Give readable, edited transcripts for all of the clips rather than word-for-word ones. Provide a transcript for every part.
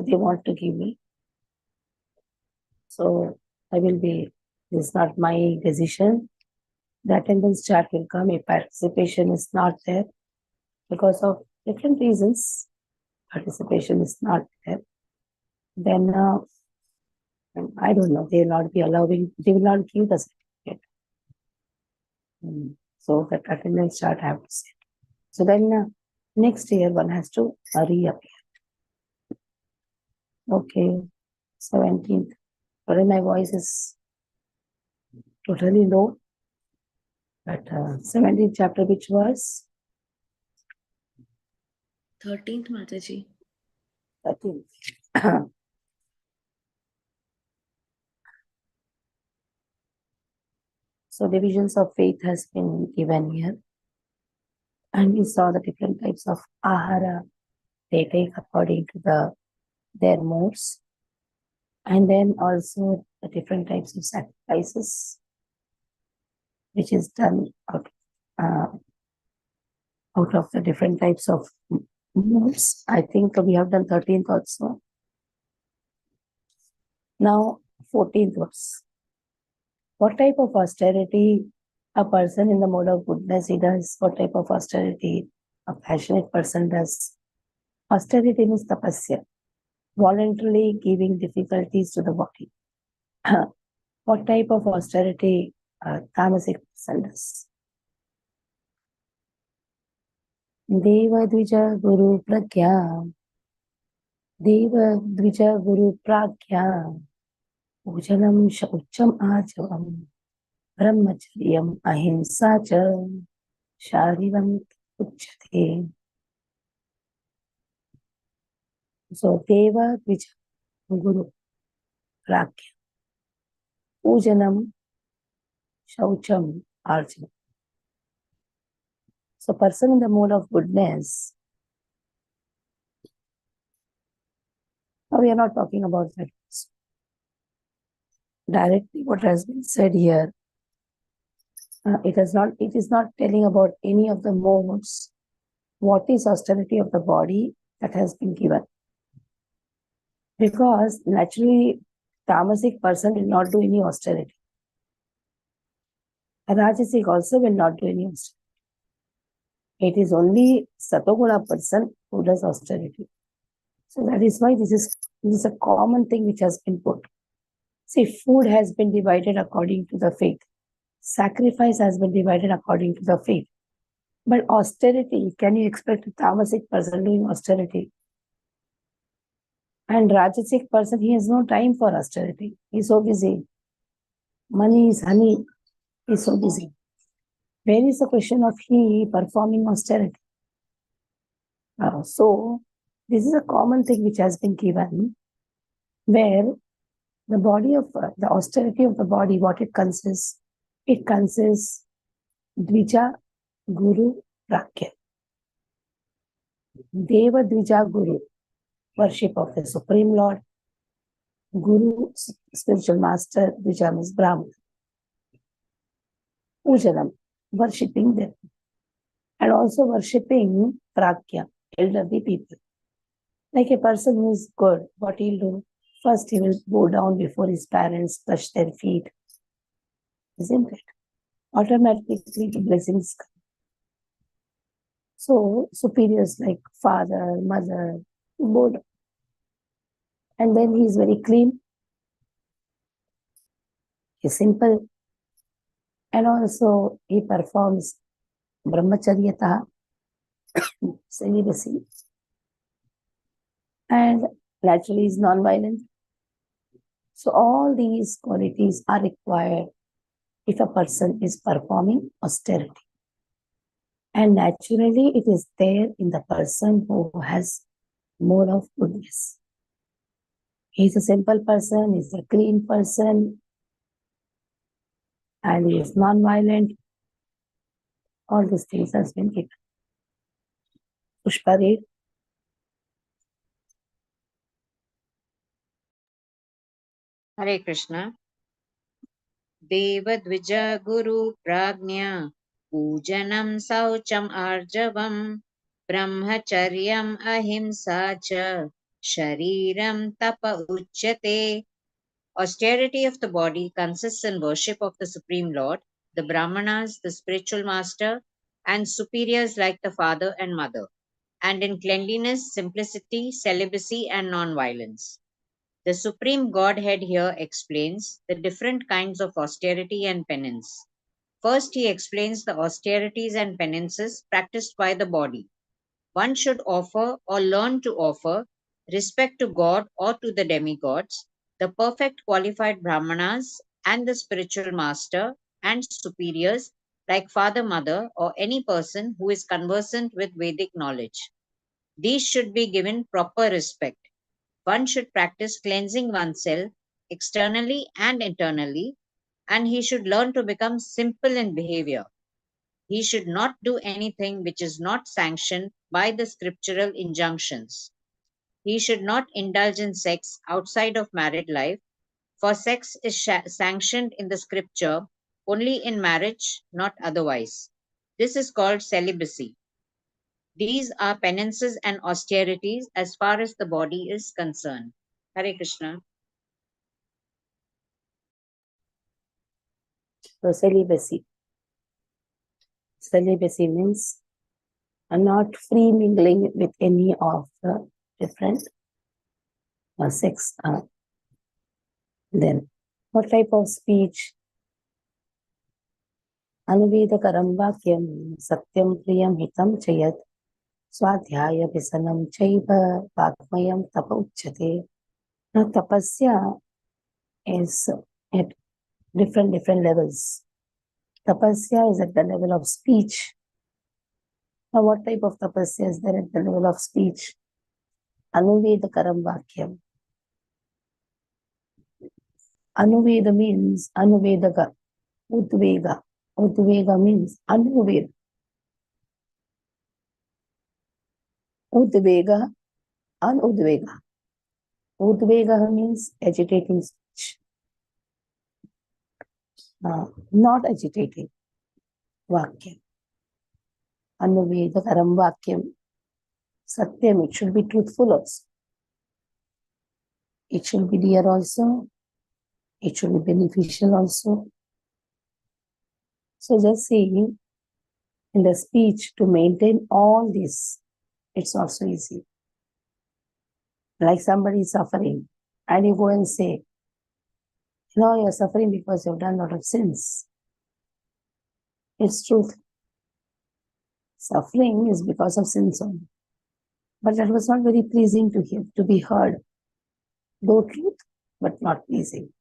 what they want to give me. So this is not my decision. The attendance chart will come if participation is not there because of different reasons. Participation is not there. Then I don't know. They will not be allowing. They will not give the certificate. So that attendance chart I have to set. So then next year one has to reappear. Okay, 17th. Sorry, my voice is totally low. But 17th chapter, which was? 13th, Mataji. 13th. So divisions of faith has been given here. And we saw the different types of ahara they take according to their modes. And then also the different types of sacrifices, which is done out of the different types of modes. I think we have done 13th also. Now 14th verse. What type of austerity a person in the mode of goodness he does? What type of austerity a passionate person does? Austerity means tapasya, voluntarily giving difficulties to the body. What type of austerity a tamasic person does? Deva Dvija Guru Pragya, Deva Dvija Guru Pragya, Ujanam Shaucham Ajavam, Brahmacharyam Ahimsa Cha, Shariram Uchyate. So Deva Dvija Guru Pragya, Ujanam Shaucham Arjuna. So person in the mode of goodness. Now we are not talking about that. Directly what has been said here, it is not telling about any of the modes. What is austerity of the body that has been given? Because naturally, tamasic person will not do any austerity. A rajasic also will not do any austerity. It is only satoguna person who does austerity. So that is why this is a common thing which has been put. See, food has been divided according to the faith. Sacrifice has been divided according to the faith. But austerity, can you expect a tamasic person doing austerity? And rajasic person, he has no time for austerity. He's so busy. Money is honey. He's so busy. Where is the question of he performing austerity? So, this is a common thing which has been given, where the body of the austerity of the body, what it consists Dvija Guru Rakya. Deva Dvija Guru, worship of the Supreme Lord. Guru, spiritual master, Dvija means Brahman. Pujanam, worshipping them. And also worshipping Prakya, elderly people. Like a person who is good, what he'll do? First he will go down before his parents, touch their feet. Isn't it? Automatically the blessings come. So superiors like father, mother, both. And then he is very clean. He's simple. And also he performs brahmacharyata, celibacy. And naturally is non-violent. So all these qualities are required if a person is performing austerity. And naturally it is there in the person who has more of goodness. He's a simple person, he's a clean person, and he is non-violent. All these things has been given. Pushpa, read. Hare Krishna. Devadvija Guru Pragnya Pujanam Saucham Arjavam Brahmacharyam Ahimsa Cha Shariram tapa uchyate. Austerity of the body consists in worship of the Supreme Lord, the Brahmanas, the spiritual master, and superiors like the father and mother, and in cleanliness, simplicity, celibacy, and non-violence. The Supreme Godhead here explains the different kinds of austerity and penance. First, he explains the austerities and penances practiced by the body. One should offer or learn to offer respect to God or to the demigods, the perfect qualified Brahmanas, and the spiritual master and superiors like Father, Mother, or any person who is conversant with Vedic knowledge. These should be given proper respect. One should practice cleansing oneself externally and internally, and he should learn to become simple in behavior. He should not do anything which is not sanctioned by the scriptural injunctions. He should not indulge in sex outside of married life, for sex is sanctioned in the scripture only in marriage, not otherwise. This is called celibacy. These are penances and austerities as far as the body is concerned. Hare Krishna. So celibacy. Celibacy means not free mingling with any of the different sex. Then, what type of speech? Anuveda vakyam satyam priyam hitam chayat swadhyaya visanam chaiva vakmayam tapa uchyate. Now, tapasya is at different levels. Tapasya is at the level of speech. Now, what type of tapasya is there at the level of speech? Anuveda vakyam. Anuveda means anuvedaka, udvega. Udvega means anuveda. Udvega, anudvega. Udvega means agitating speech. Not agitating vakyam. Anuveda karam vakyam. Satyam, it should be truthful also. It should be dear also. It should be beneficial also. So just saying in the speech to maintain all this, it's not so easy. Like somebody is suffering and you go and say, you're suffering because you've done a lot of sins. It's truth. Suffering is because of sins only. But that was not very pleasing to hear, to be heard. Though truth, but not pleasing.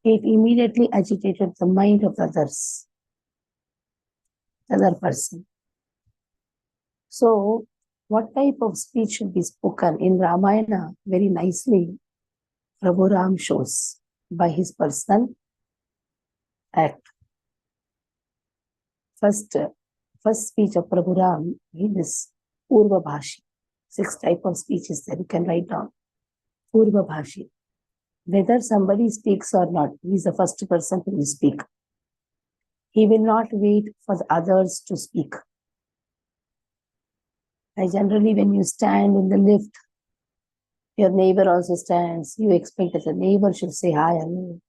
It immediately agitated the mind of the other person. So, what type of speech should be spoken in Ramayana? Very nicely, Prabhu Ram shows by his personal act. First speech of Prabhu Ram is Purva Bhashi. 6 types of speeches that you can write down. Purva Bhashi. Whether somebody speaks or not, he is the first person who will speak. He will not wait for the others to speak. Generally, when you stand in the lift, your neighbor also stands. You expect that the neighbor should say hi, hello.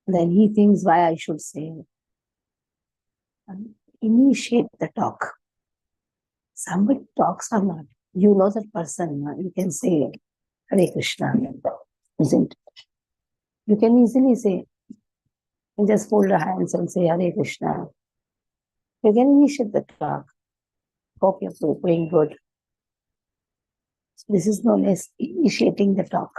Then he thinks why I should say. Initiate the talk. Somebody talks or not, you know that person. You can say Hare Krishna, isn't it? You can easily say, and just fold your hands and say Hare Krishna. You can initiate the talk. Hope you're doing good. This is known as initiating the talk.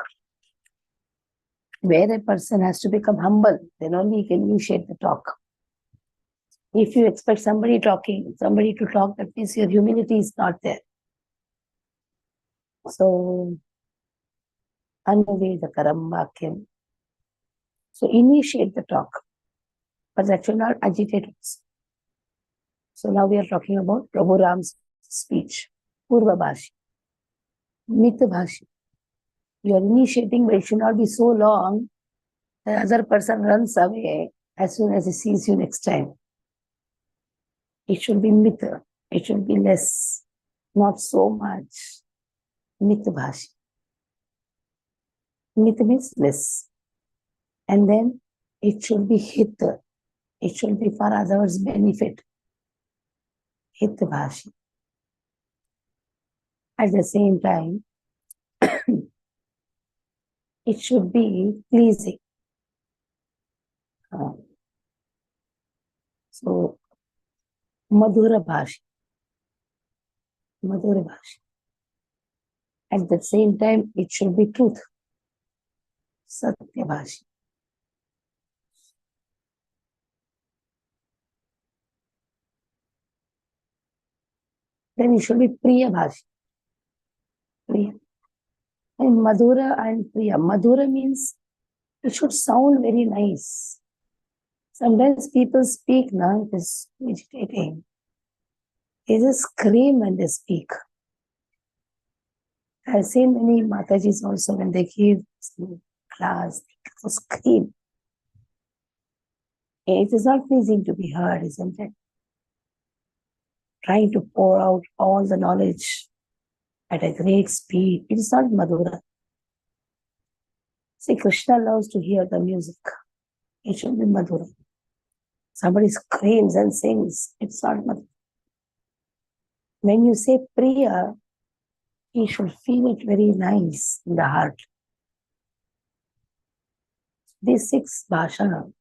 Where a person has to become humble, then only he can initiate the talk. If you expect somebody to talk, that means your humility is not there. So, Anuveda karam vakyam. So, initiate the talk, but that should not agitate us. So, now we are talking about Prabhu Ram's speech, Purva Bhashi, Mita Bhashi. You are initiating, but it should not be so long the other person runs away as soon as he sees you next time. It should be Mita. It should be less, not so much. Mitbhashi. Mit means less. And then it should be hit. It should be for others' benefit. Hitbhashi. At the same time, it should be pleasing. So, Madhura Bhashi. Madhura Bhashi. At the same time, it should be truth. Satya Bhashi. Then it should be Priya Bhashi. Priya. And Madhura and Priya. Madhura means it should sound very nice. Sometimes people speak now, it is irritating. They just scream when they speak. I've seen many Matajis also when they give class, they scream. It is not pleasing to be heard, isn't it? Trying to pour out all the knowledge at a great speed. It is not Madhura. See, Krishna loves to hear the music. It should be Madhura. Somebody screams and sings. It's not Madhura. When you say Priya, he should feel it very nice in the heart. These 6 bhasha,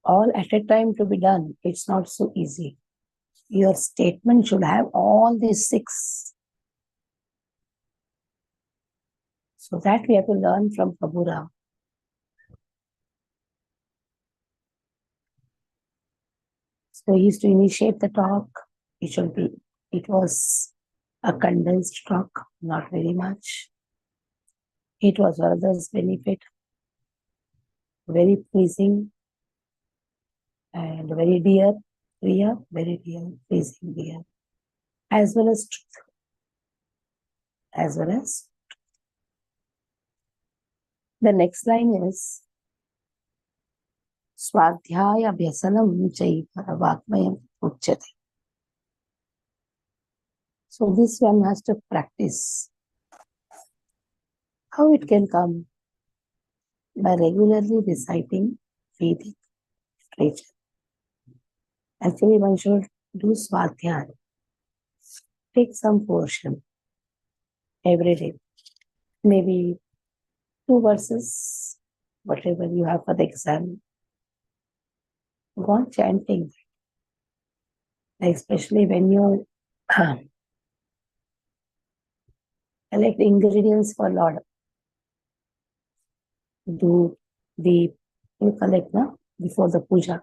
all at a time to be done, it's not so easy. Your statement should have all these 6. So that we have to learn from Kabura. So he used to initiate the talk. It was a condensed talk, not very much. It was for others' benefit, very pleasing and very dear, Priya, very dear, pleasing, dear, as well as truth, as well as. The next line is Swadhyaya Abhyasanam Chaiva Vakmayam Uchyate. So this one has to practice. How it can come? By regularly reciting Vedic literature. Actually, one should do Swadhyaya. Take some portion every day. Maybe 2 verses, whatever you have for the exam. Go on chanting. Especially when you collect ingredients for Lord. Do the you collect before the puja.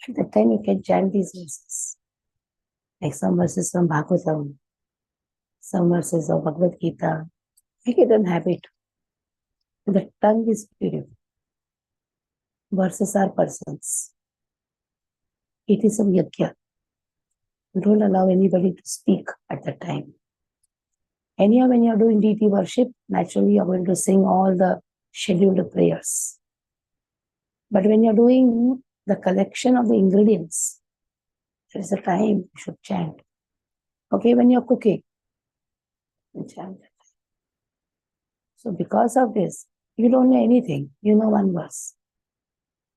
At that time you can chant these verses. Like some verses from Bhagavatam, some verses of Bhagavad Gita. Make it a habit. The tongue is beautiful. Verses are persons. It is a yajna. Don't allow anybody to speak at that time. Anyhow, when you are doing deity worship, naturally you are going to sing all the scheduled prayers. But when you are doing the collection of the ingredients, there is a time you should chant. Okay, when you are cooking, you chant. So because of this, you don't know anything. You know one verse.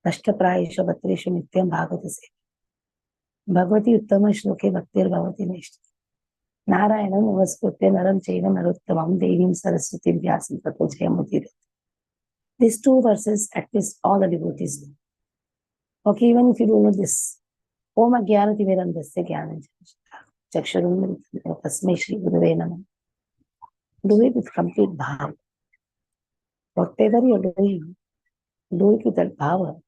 Ashtaprayesha Bhatreshu Nityam Bhagavata Se. Bhagavati Uttama Shloke Bhaktir Bhavati Nishta. Narayana Namaskritya Naram Chaina Narottamam Devim Saraswati Vyasam Tato Jayamudira. These 2 verses, at least all the devotees know. Okay, even if you don't know this, Om Agyanati Vedandasya Gyanam Chaksharum Tasmai Shri Gurave Namah. Do it with complete bhav. Whatever you are doing, do it with that bhava.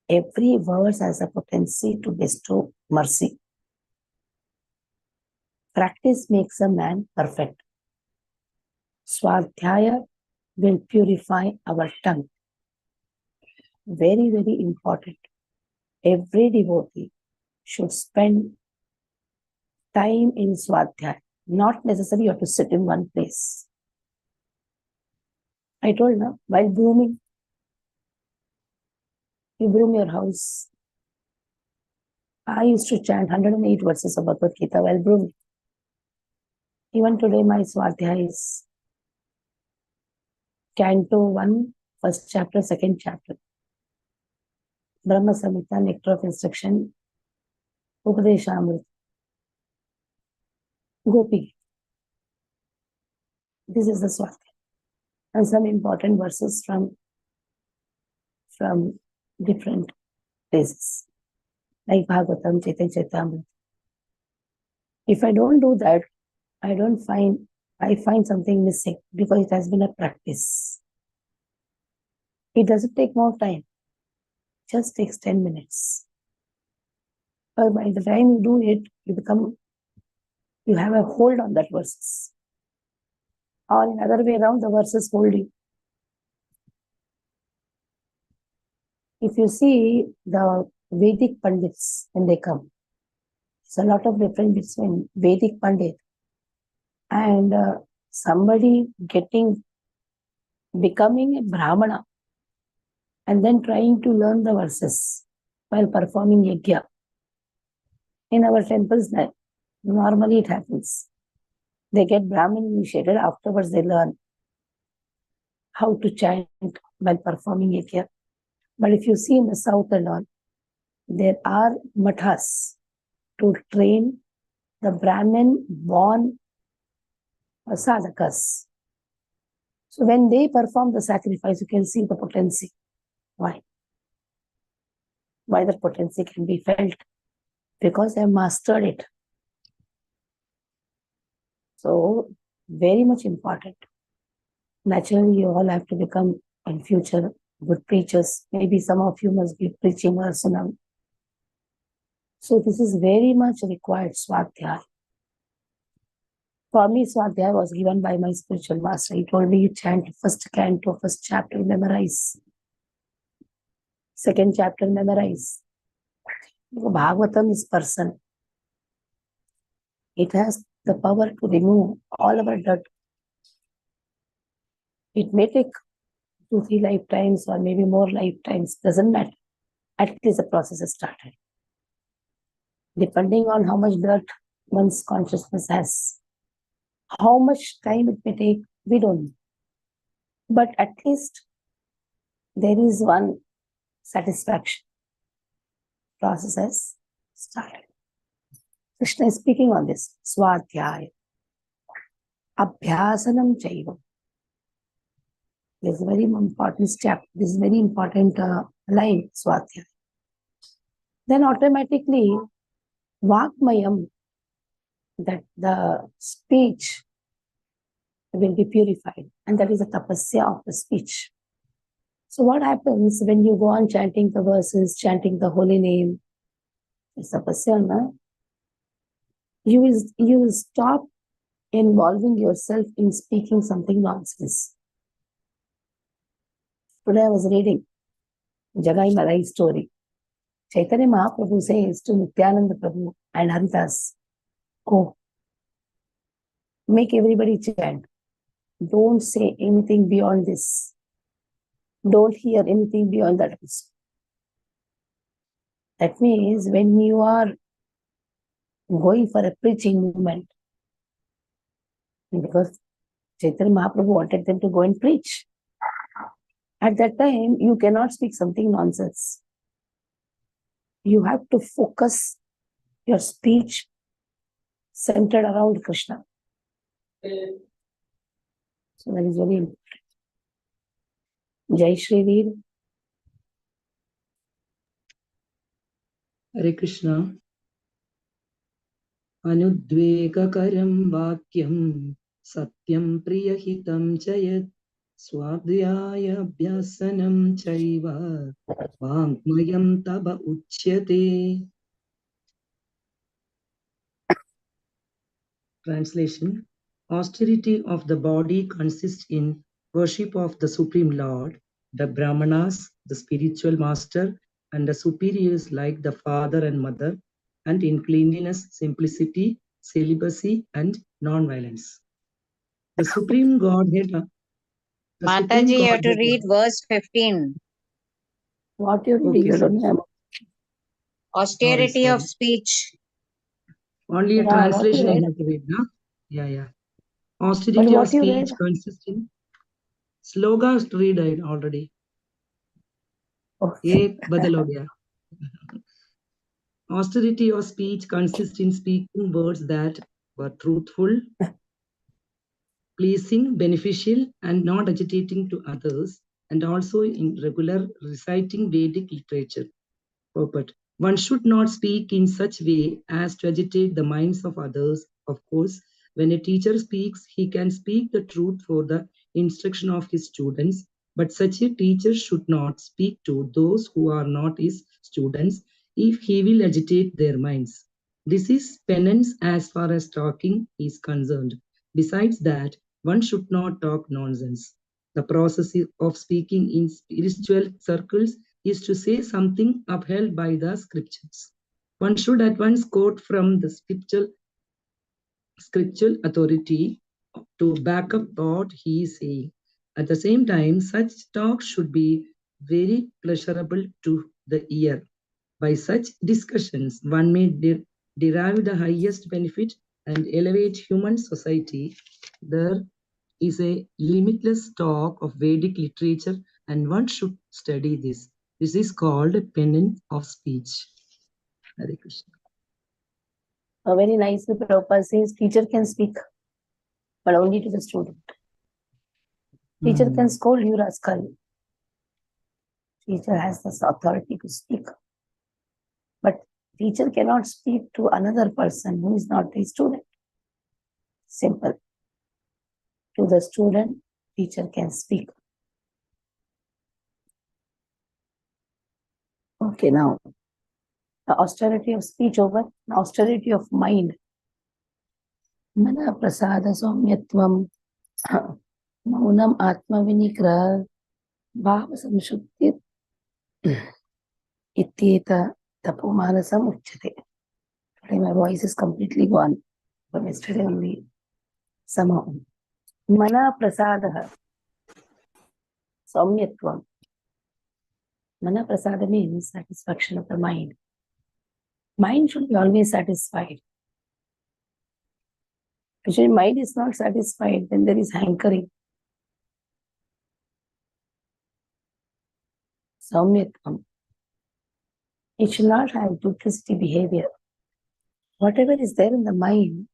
Every verse has a potency to bestow mercy. Practice makes a man perfect. Swadhyaya will purify our tongue. Very, very important. Every devotee should spend time in Swadhyaya. Not necessarily you have to sit in one place. I told you, while brooming, you broom your house. I used to chant 108 verses of Bhagavad Gita while brooming. Even today, my Swadhyaya is Canto 1, first chapter, second chapter. Brahma Samhita, Nectar of Instruction, Upadeshamrita, Gopi. This is the Swadhyaya. And some important verses from different places, like Bhagavatam, Chaitanya Charitamrita. If I don't do that, I find something missing because it has been a practice. It doesn't take more time. It just takes 10 minutes. But by the time you do it, you have a hold on that verses. Or in other way around, the verses hold you. If you see the Vedic Pandits when they come, there's a lot of difference between Vedic Pandit and somebody becoming a Brahmana and then trying to learn the verses while performing yajna. In our temples, normally it happens. They get Brahmin initiated, afterwards they learn how to chant while performing yajna. But if you see in the south and all, there are mathas to train the Brahmin born sadhakas. So when they perform the sacrifice, you can see the potency. Why? Why the potency can be felt? Because they have mastered it. So very much important. Naturally, you all have to become in future good preachers. Maybe some of you must be preaching also now. So this is very much required Swadhyaya. For me, Swadhyaya was given by my spiritual master. He told me, you chant first canto, first chapter, memorize. Second chapter, memorize. Bhagavatam is person. It has the power to remove all our dirt. It may take 2-3 lifetimes or maybe more lifetimes, doesn't matter. At least the process has started. Depending on how much dirt one's consciousness has, how much time it may take, we don't know. But at least there is one satisfaction. Process has started. Krishna is speaking on this. Swadhyaya. Abhyasanam chaiva. This is a very important step. This is a very important line, Swadhyaya. Then automatically, Vakmayam, that the speech will be purified. And that is a tapasya of the speech. So what happens when you go on chanting the verses, chanting the holy name? It's tapasya, no? You will stop involving yourself in speaking something nonsense. Today I was reading Jagai Malai story. Chaitanya Mahaprabhu says to Nityananda Prabhu and Haridas, go, make everybody chant. Don't say anything beyond this. Don't hear anything beyond that. That means when you are going for a preaching movement, because Chaitanya Mahaprabhu wanted them to go and preach. At that time, you cannot speak something nonsense. You have to focus your speech centered around Krishna. So that is very important. Jai Shri Veer. Hare Krishna. Anudvegakaram vakyam satyam priyahitam chayat swadhyaya abhyasanam chaiva vangmayam taba uchyate. Translation. Austerity of the body consists in worship of the Supreme Lord, the Brahmanas, the spiritual master, and the superiors like the father and mother, and in cleanliness, simplicity, celibacy, and non-violence. The Supreme Godhead. Mataji, you have to read verse 15. What you read? Okay, You don't know. Austerity sorry. of speech. Only a Yeah, translation what I you have to read, no? Yeah. Austerity of what you speech read? consists in slogas read already. Okay. ये बदल हो गया. Austerity of speech consists in speaking words that were truthful, pleasing, beneficial, and not agitating to others, and also in regular reciting Vedic literature. Purport. One should not speak in such way as to agitate the minds of others. Of course, when a teacher speaks, he can speak the truth for the instruction of his students, but such a teacher should not speak to those who are not his students if he will agitate their minds. This is penance as far as talking is concerned. Besides that, one should not talk nonsense. The process of speaking in spiritual circles is to say something upheld by the scriptures. One should at once quote from the scriptural authority to back up what he is saying. At the same time, such talk should be very pleasurable to the ear. By such discussions, one may derive the highest benefit and elevate human society. There is a limitless stock of Vedic literature, and one should study this. This is called penance of speech. Hare Krishna. Very nicely, Prabhupada says teacher can speak, but only to the student. Teacher can scold you, rascal. Teacher has this authority to speak. But teacher cannot speak to another person who is not a student. Simple. To the student, teacher can speak. Okay, now, the austerity of speech over, the austerity of mind. Mana prasada somyatvam, maunam atma vinigra, bhava samshuddhi, ityeta tapomanasam uchyate. Today my voice is completely gone. From yesterday only, somehow. Mana prasada somyatvam. Mana prasada means satisfaction of the mind. Mind should be always satisfied. If your mind is not satisfied, then there is hankering. Saumyatvam. It should not have duplicity behavior. Whatever is there in the mind,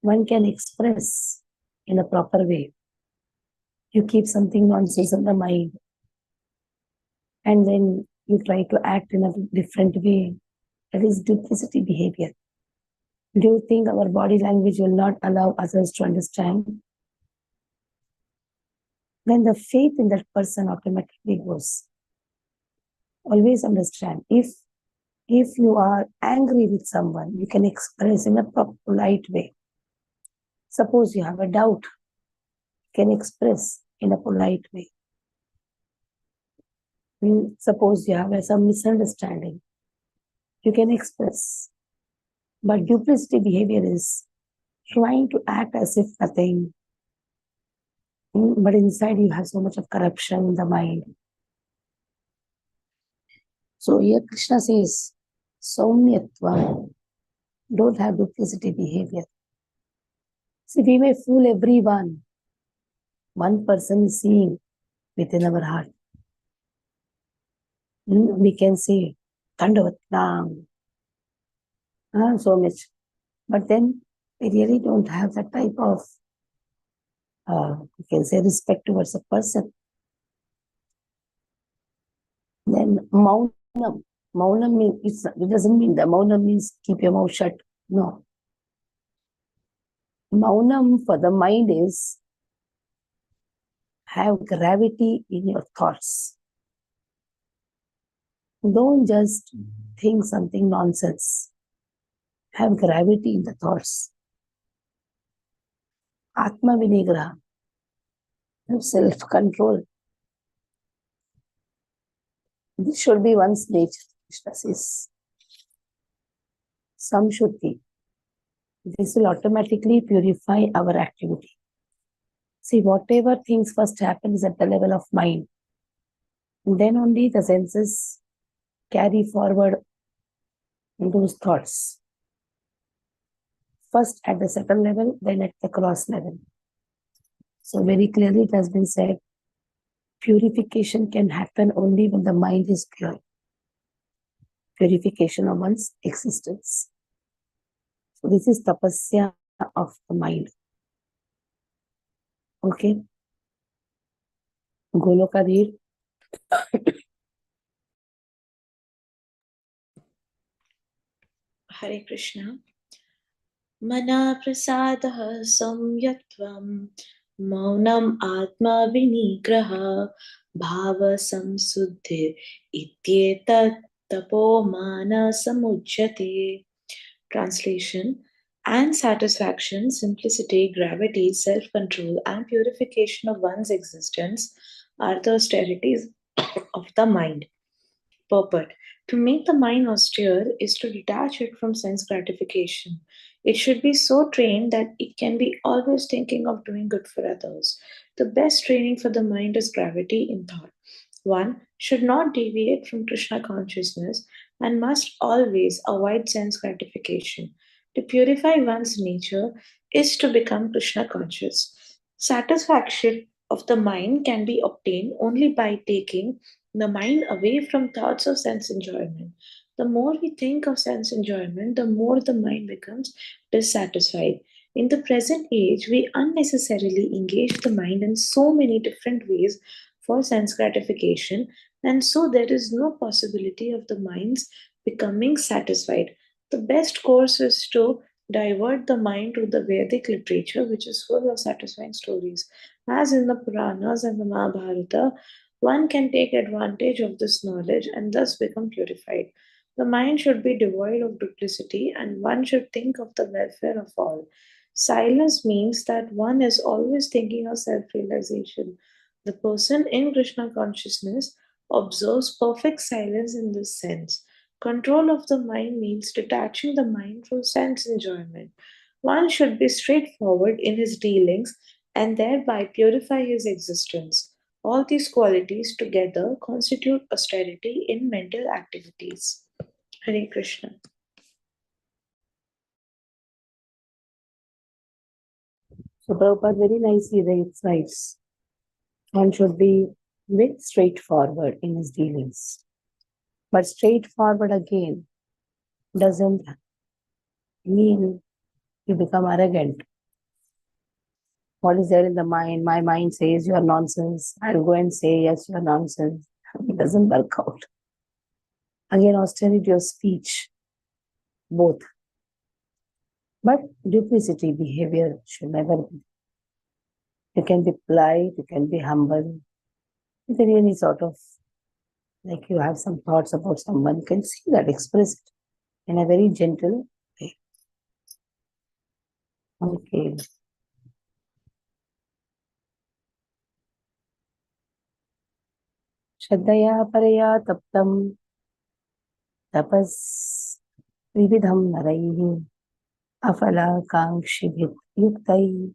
one can express in a proper way. You keep something nonsense in the mind, and then you try to act in a different way. That is duplicity behavior. Do you think our body language will not allow others to understand? Then the faith in that person automatically goes. Always understand. If you are angry with someone, you can express in a polite way. Suppose you have a doubt, you can express in a polite way. Suppose you have some misunderstanding, you can express. But duplicity behavior is trying to act as if nothing, but inside you have so much of corruption in the mind. So here Krishna says, Saumyatva, don't have duplicity behavior. See, we may fool everyone. One person is seeing within our heart. We can say, Dandavat Nam, so much. But then we really don't have that type of, you can say, respect towards a person. Then Maunam. Maunam means, it doesn't mean that Maunam means keep your mouth shut. No. Maunam for the mind is have gravity in your thoughts. Don't just think something nonsense. Have gravity in the thoughts. Atma vinigraha. Have self-control. This should be one's nature. Krishna says. Samshuddhi. This will automatically purify our activity. See, whatever things first happen is at the level of mind. And then only the senses carry forward those thoughts. First at the second level, then at the cross level. So very clearly it has been said, purification can happen only when the mind is pure. Purification of one's existence. So this is tapasya of the mind. Okay. Goloka read. Hare Krishna. Mana prasadah samyatvam maunam atma vinigraha bhava samsuddhir ityetat tapo mana samujyate. Translation: and satisfaction, simplicity, gravity, self-control, and purification of one's existence are the austerities of the mind. Purport: to make the mind austere is to detach it from sense gratification. It should be so trained that it can be always thinking of doing good for others. The best training for the mind is gravity in thought. One should not deviate from Krishna consciousness and must always avoid sense gratification. To purify one's nature is to become Krishna conscious. Satisfaction of the mind can be obtained only by taking the mind away from thoughts of sense enjoyment. The more we think of sense enjoyment, the more the mind becomes dissatisfied. In the present age, we unnecessarily engage the mind in so many different ways for sense gratification, and so there is no possibility of the mind's becoming satisfied. The best course is to divert the mind to the Vedic literature, which is full of satisfying stories. As in the Puranas and the Mahabharata, one can take advantage of this knowledge and thus become purified. The mind should be devoid of duplicity and one should think of the welfare of all. Silence means that one is always thinking of self realization. The person in Krishna consciousness observes perfect silence in this sense. Control of the mind means detaching the mind from sense enjoyment. One should be straightforward in his dealings and thereby purify his existence. All these qualities together constitute austerity in mental activities. Hare Krishna. So Prabhupada very nicely writes, one should be very straightforward in his dealings. But straightforward again doesn't mean you become arrogant. What is there in the mind? My mind says you are nonsense. I'll go and say, yes, you are nonsense. It doesn't work out. Again, austerity of speech, both. But duplicity behavior should never be. You can be polite, you can be humble. You can really sort of, like you have some thoughts about someone, you can see that, express it in a very gentle way. Okay. Shraddhaya paraya taptam tapas vividham naraihi afala kankshibhit yuktai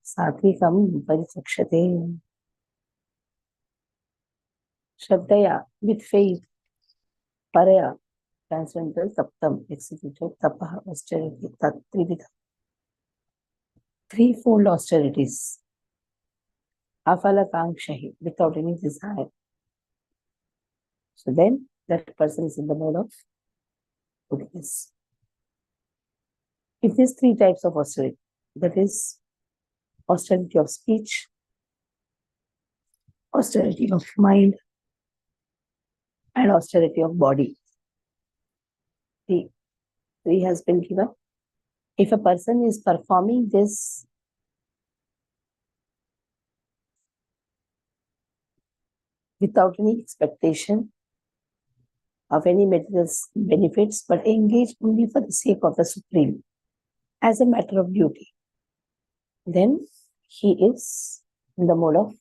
satvikam parichakshate. Shraddhaya, with faith, paraya, transcendental, taptam, executed, tapaha, austerity, tat, trividha. Threefold austerities. Afala kangshahi, without any desire. So then that person is in the mode of goodness. It is three types of austerity. That is austerity of speech, austerity of mind, and austerity of body. Three has been given. If a person is performing this without any expectation of any material benefits, but engaged only for the sake of the Supreme, as a matter of duty, then he is in the mode of,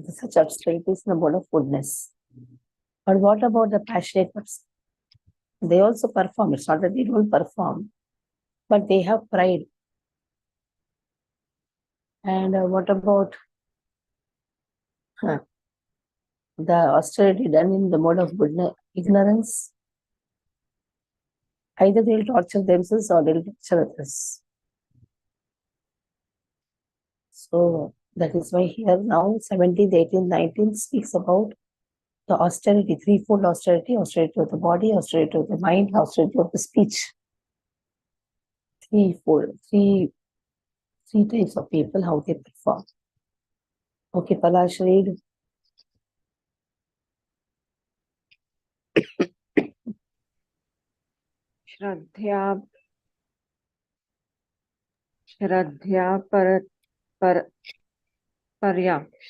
such austerity is in the mode of goodness. But what about the passionate person? They also perform. It's not that they don't perform, but they have pride. And what about the austerity done in the mode of goodness, ignorance? Either they'll torture themselves or they'll torture others. So that is why here now 17th, 18th, 19th speaks about the austerity, threefold austerity, austerity of the body, austerity of the mind, austerity of the speech. Threefold, three types of people, how they perform. Okay, Palash, read.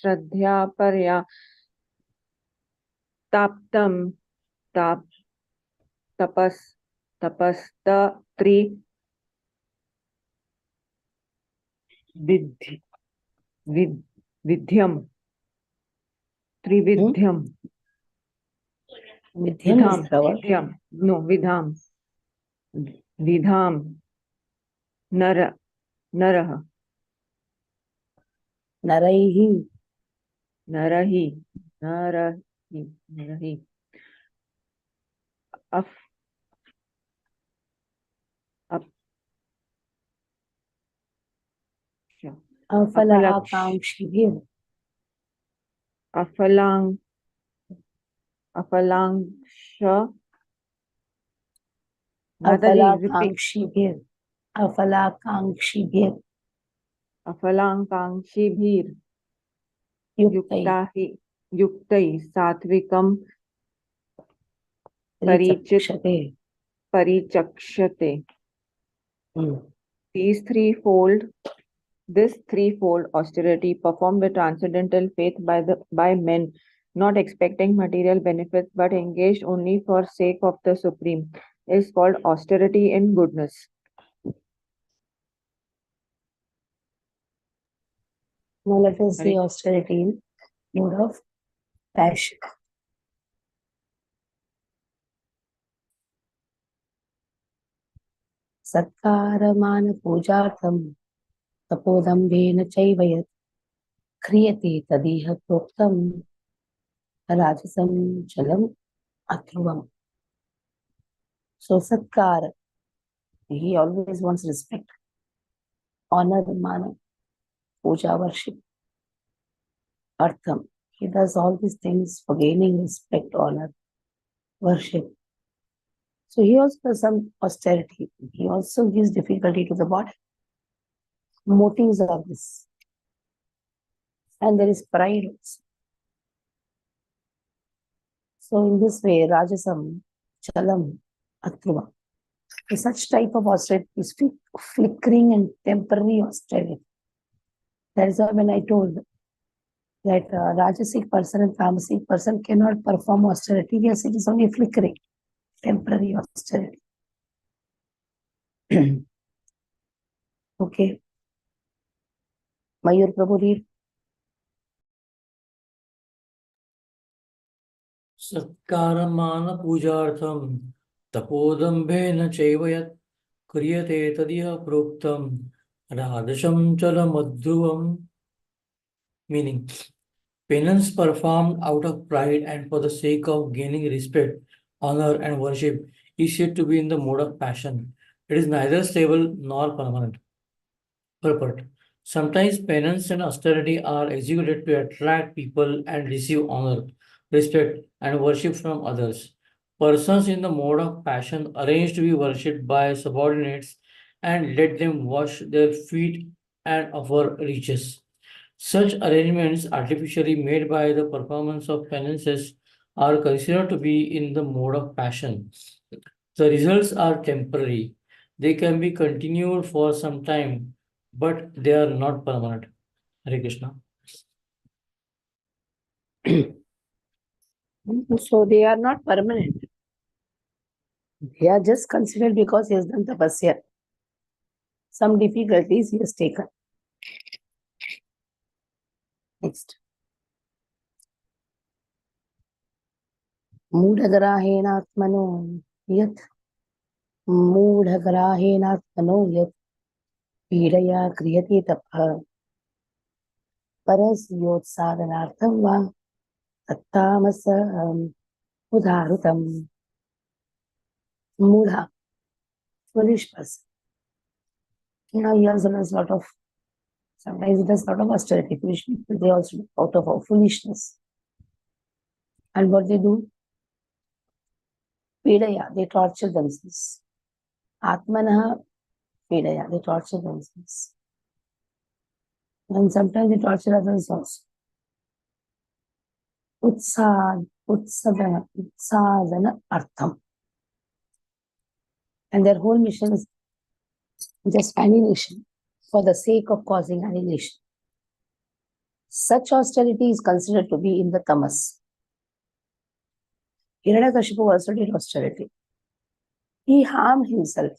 श्रद्धया परया ताप्तं तपस्तत्री विध्यम त्रिविध्यम विधाम नरः नरैहि अफलाकांक्षिभिः अफलाकांक्षिभिर युक्तै सात्विकं परिचक्षते. This threefold austerity performed with transcendental faith by men, not expecting material benefits but engaged only for sake of the Supreme, is called austerity in goodness. Now let us see austerity in mode of passion. सत्कारमान पूजार्थं तपोदम्भेन चैव यत् क्रियते तदिह प्रोक्तं राजसं चलम् अध्रुवम्. So satkar, he always wants respect, honor, mana, puja, worship. Artham, he does all these things for gaining respect, honor, worship. So he also does some austerity. He also gives difficulty to the body. Motives are this. And there is pride also. So in this way, Rajasam, Chalam, Atruva. Such type of austerity is flickering and temporary austerity. That is why when I told that Rajasic person and Tamasic person cannot perform austerity, yes, it is only flickering, temporary austerity. Okay. Mayur Prabhu, read. सत्कारमान पूजार्थं तपोदम्भेन चैव यत् क्रियते तदिह प्रोक्तं राजसं चलमध्रुवम्. Meaning, penance performed out of pride and for the sake of gaining respect, honor, and worship is said to be in the mode of passion. It is neither stable nor permanent. Purport. Sometimes penance and austerity are executed to attract people and receive honor, respect, and worship from others. Persons in the mode of passion arrange to be worshipped by subordinates and let them wash their feet and offer riches. Such arrangements, artificially made by the performance of penances, are considered to be in the mode of passion. The results are temporary. They can be continued for some time, but they are not permanent. Hare Krishna. So they are not permanent. They are just considered because he has done tapasya. Some difficulties he has taken. Next. मूढग्राहेणात्मनो यत् पीडया क्रियते तपः परस्योत्सादनार्थं वा तत्तामस उदाहृतम्. Mudha, foolish person. He also does a lot of Sometimes it is out of austerity. Foolish people, they also do out of foolishness. And what they do? Pidaya, they torture themselves. Atmanaha Pidaya, they torture themselves. And sometimes they torture others also. Utsadana Artham. And their whole mission is just annihilation for the sake of causing annihilation. Such austerity is considered to be in the tamas. Hiranyakashipu also did austerity. He harmed himself.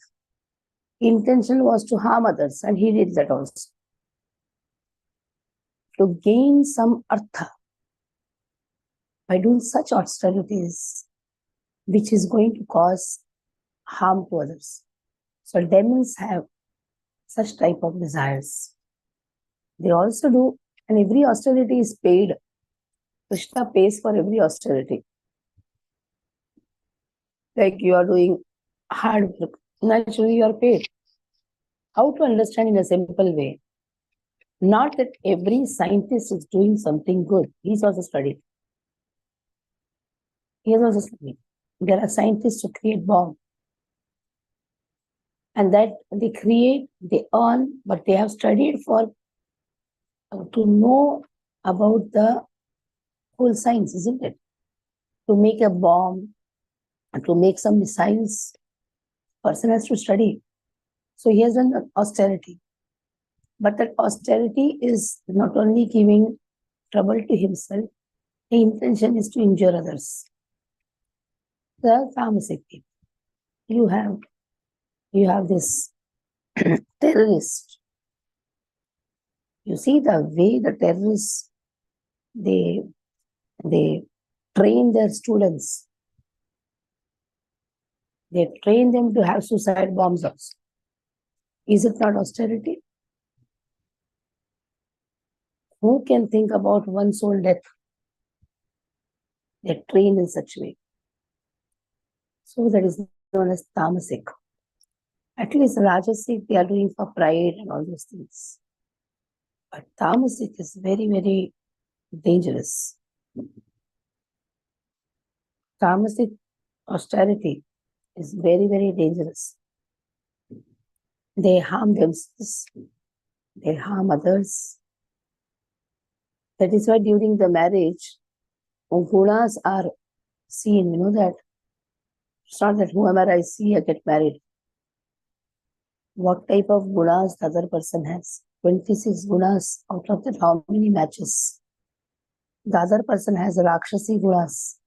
Intention was to harm others, and he did that also. To gain some artha by doing such austerities, which is going to cause harm to others. So demons have such type of desires. They also do, and every austerity is paid. Krishna pays for every austerity. Like you are doing hard work, naturally you are paid. How to understand in a simple way? Not that every scientist is doing something good. He's also studied. He has also studied. There are scientists who create bombs. And that they create, they earn, but they have studied for to know about the whole science, isn't it? To make a bomb, to make some missiles, person has to study. So he has done austerity. But that austerity is not only giving trouble to himself, the intention is to injure others. The tamasic people. You have this terrorist. You see the way the terrorists, they train their students. They train them to have suicide bombs also. Is it not austerity? Who can think about one soul death? They are trained in such a way. So that is known as tamasic. At least rajasic they are doing for pride and all those things. But tamasic is very, very dangerous. Tamasic austerity is very, very dangerous. They harm themselves. They harm others. That is why during the marriage, gunas are seen. You know that. It's not that whoever I see, I get married. What type of gunas the other person has? 26 gunas. Out of that, how many matches? The other person has rakshasi gunas.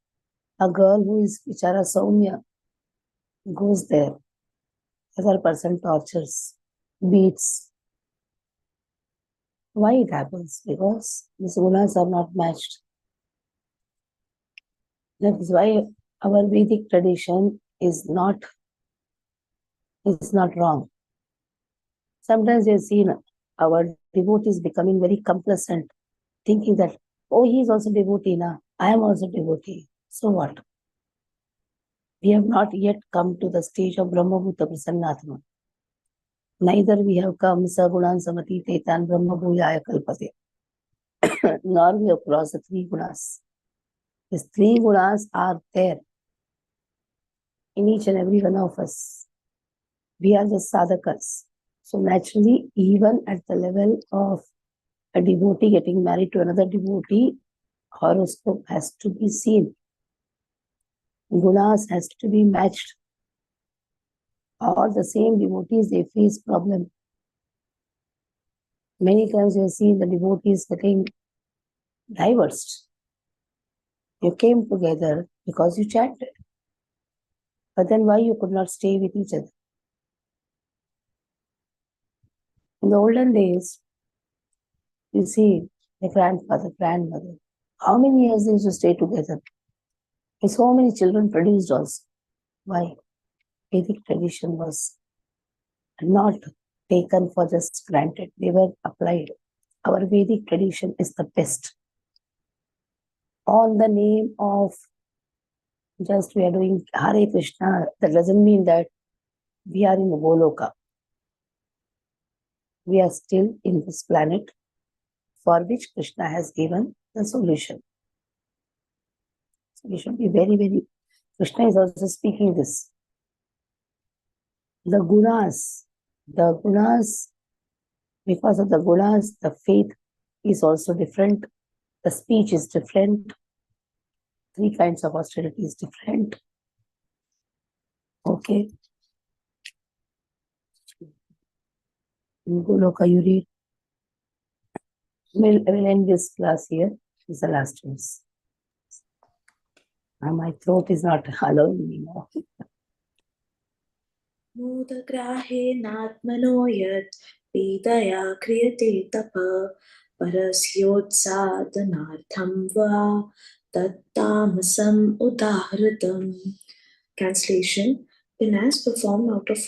A girl who is Vichara Saumya goes there. The other person tortures, beats. Why it happens? Because these gunas are not matched. That is why our Vedic tradition is not wrong. Sometimes we have seen our devotees becoming very complacent, thinking that, oh, he is also devotee now. I am also devotee. So what? We have not yet come to the stage of Brahma Bhuta Prasannatma. Neither we have come Sagunan Samati Tetan Brahma Bhuyaya Kalpate. Nor we have crossed the 3 gunas. These 3 gunas are there in each and every one of us. We are just sadhakas. So naturally, even at the level of a devotee getting married to another devotee, horoscope has to be seen. Gunas has to be matched. All the same devotees, they face problem. Many times you see the devotees getting divorced. You came together because you chanted. But then why you could not stay with each other? In the olden days, you see the grandfather, grandmother, how many years they used to stay together? And so many children produced also. Why? Vedic tradition was not taken for just granted. They were applied. Our Vedic tradition is the best. On the name of just we are doing Hare Krishna, that doesn't mean that we are in the Goloka. we are still in this planet for which Krishna has given the solution. So we should be very, very, Krishna is also speaking this. The gunas, because of the gunas, the faith is also different, the speech is different, 3 kinds of austerity is different. Okay. Goloka, you read. We'll end this class here. This is the last verse. My throat is not allowing me now. मूढग्राहेणात्मनो यत् पीडया क्रियते तप परस्योत्सादनार्थं वा तत्तामसम् उदाहृतम्. Translation: penance performed out of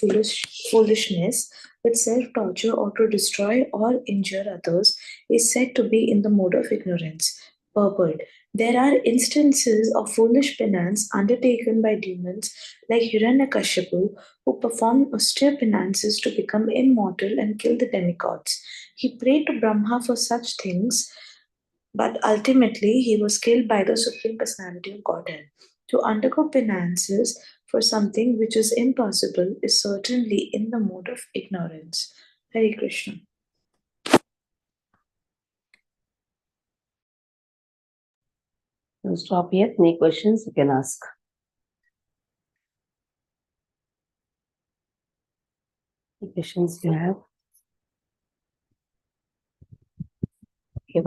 foolishness with self-torture or to destroy or injure others is said to be in the mode of ignorance. Purport: there are instances of foolish penance undertaken by demons like Hiranyakashipu, who performed austere penances to become immortal and kill the demigods. He prayed to Brahma for such things, but ultimately he was killed by the Supreme Personality of Godhead. To undergo penances for something which is impossible is certainly in the mode of ignorance. Hare Krishna. We'll stop here. Any questions you can ask. Any questions you have? Okay,